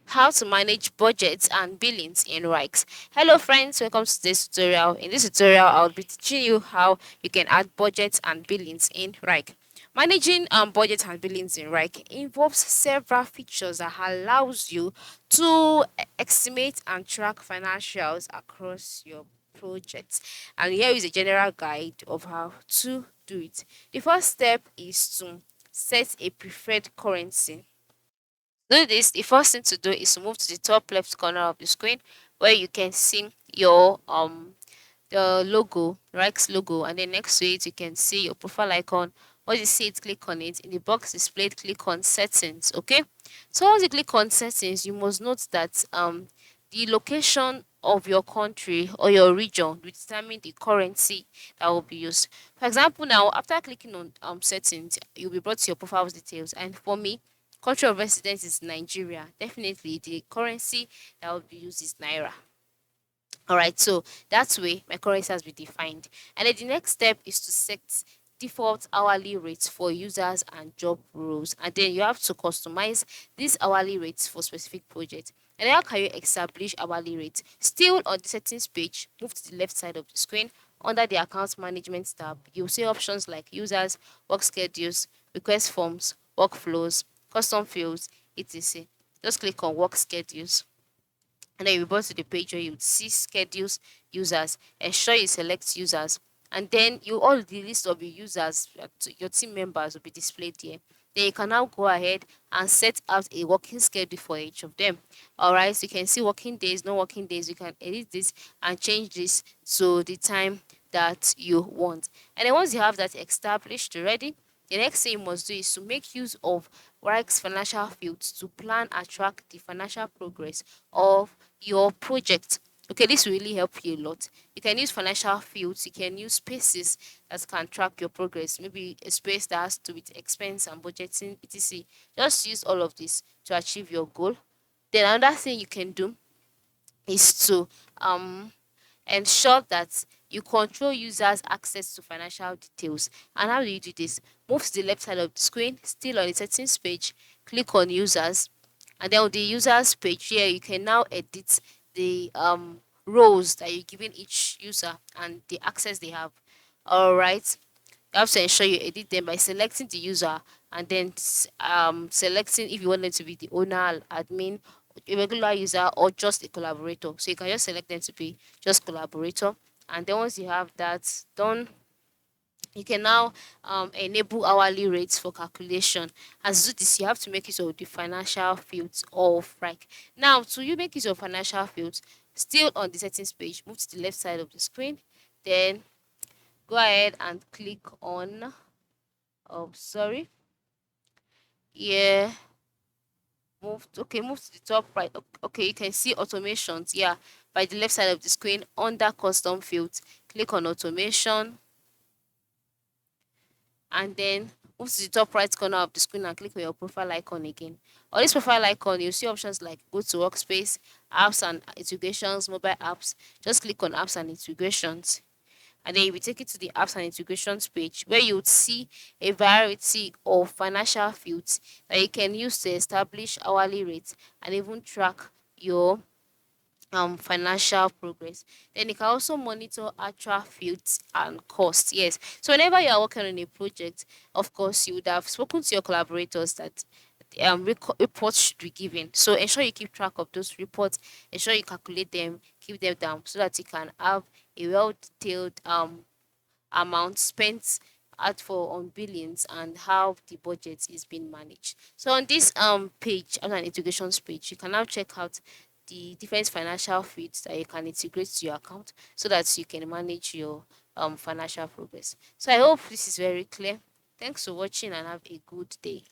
how to manage budgets and billings in Wrike. Hello friends, welcome to this tutorial. In this tutorial, I'll be teaching you how you can add budgets and billings in Wrike. Managing budgets and billings in Wrike involves several features that allows you to estimate and track financials across your projects. And here is a general guide of how to do it. The first step is to set a preferred currency. To do this, the first thing to do is to move to the top left corner of the screen where you can see your the logo, Rike's logo, and then next to it you can see your profile icon. Once you see it, click on it. In the box displayed, click on settings. Okay. So once you click on settings, you must note that the location of your country or your region will determine the currency that will be used. For example, now after clicking on settings, you'll be brought to your profile's details. And for me, country of residence is Nigeria. Definitely the currency that will be used is Naira. All right, so that's way my currency has been defined. And then the next step is to set default hourly rates for users and job roles. And then you have to customize these hourly rates for specific projects. And how can you establish hourly rates? Still on the settings page, move to the left side of the screen. Under the account management tab, you'll see options like users, work schedules, request forms, workflows, custom fields, etc. Just click on work schedules, and then you go to the page where you see schedules users. Ensure you select users, and then you all the list of your users, your team members will be displayed here. Then you can now go ahead and set out a working schedule for each of them. All right, so you can see working days, no working days. You can edit this and change this to the time that you want. And then once you have that established already, the next thing you must do is to make use of Wrike's financial fields to plan and track the financial progress of your project. Okay, this will really help you a lot. You can use financial fields, you can use spaces that can track your progress. Maybe a space that has to do with expense and budgeting, etc. Just use all of this to achieve your goal. Then another thing you can do is to ensure that you control users' access to financial details. And how do you do this? Move to the left side of the screen, still on the settings page, click on users, and then on the users page here, you can now edit the roles that you're giving each user and the access they have. All right. You have to ensure you edit them by selecting the user and then selecting if you want them to be the owner, admin, a regular user, or just a collaborator. So you can just select them to be just collaborator. And then once you have that done, you can now enable hourly rates for calculation. As you do this, you have to make use of the financial fields of Wrike. Now, to you make use of financial fields, still on the settings page, move to the left side of the screen. Then go ahead and click on sorry, yeah, move to the top right. Okay, you can see automations, yeah, by the left side of the screen under custom fields. Click on automation, and then move to the top right corner of the screen and click on your profile icon again. On this profile icon, you'll see options like go to workspace, apps and integrations, mobile apps. Just click on apps and integrations, and then you'll be taken to the apps and integrations page where you would see a variety of financial fields that you can use to establish hourly rates and even track your financial progress. Then you can also monitor actual fields and costs. Yes. So whenever you are working on a project, of course you would have spoken to your collaborators that reports should be given. So ensure you keep track of those reports, ensure you calculate them, keep them down so that you can have a well detailed amount spent at for on billings and how the budget is being managed. So on this page, on an integrations page, you can now check out the different financial feeds that you can integrate to your account so that you can manage your financial progress. So I hope this is very clear. Thanks for watching and have a good day.